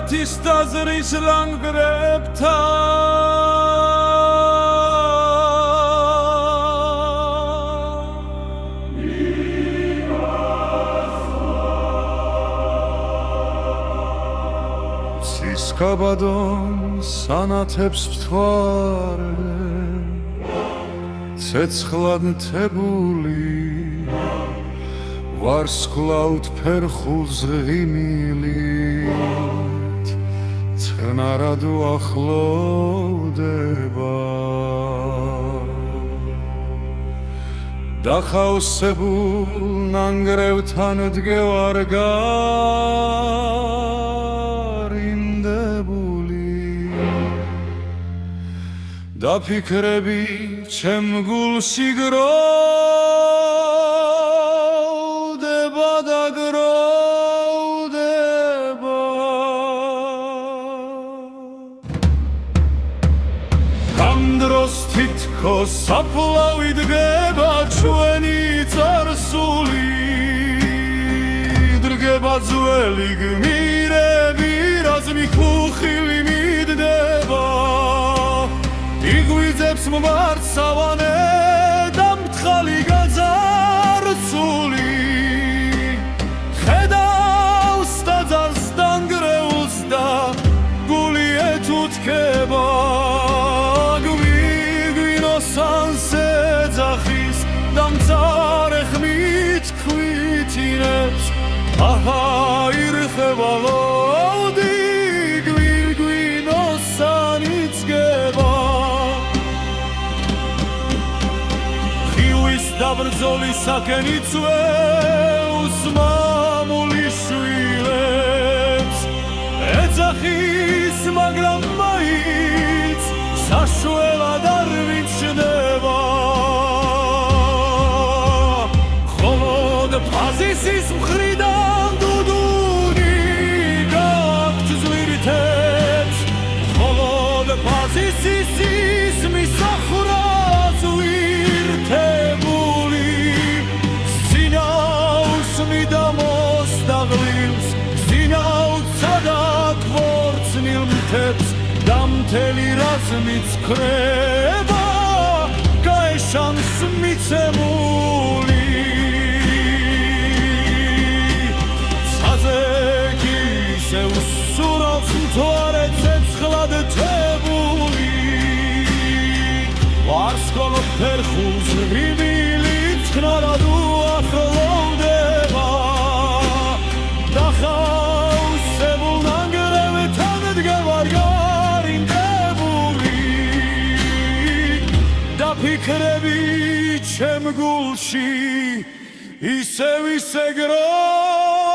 ერთის დაზრის ლანგრებთან ცისკაბადონს ანათებს მთვარე ცეცხლად მთებული ვარსკვლავთ ფერხულს ღიმილით წნარად უახლოვდება დახავსებულ ნანგრევთან დგევარ გარინდებული დაფიქრები ჩემ გულში თითქოს საფლავი დგება ჩვენი წარსული დგება ძველი გმირები რაზმი ხუხილი მიდდება იგვიძებს მმარცავანე და მთხალი გაძარცული ხედავს ტაძარს დანგრეულს და გული ეთუთქება სანსეძახის და მწარე ხმით ქვითინებს აჰა ირხება ლოდი გვირგვინოსან იცგება ხილვის და ბრძოლისაკენ იწვევს მამული შვილებს ეძახის მაგრამ მაინც საშველად არ ვიჩნდება ხოლოდ ფაზისის მხრიდან დუდუნი გაქვთ ზვირთებს ხოლოდ ფაზისის ისმის ახვრას ვირთებული სინაუსმი და მოსდაღლილს სინაუცა და ქორწნილ მთებს და მთელი რაზმიც ქრება გაეშანს მიცემული ცაზე კი ისევ სურავს მთვარე ცეცხლად თებული ვარსკვლავ ფერხულს ღიმილით წნარად უახლოვდება დახავსებულ ნანგრევთან დგევარ ფიქრები ჩემ გულში ისევ ისე გროვა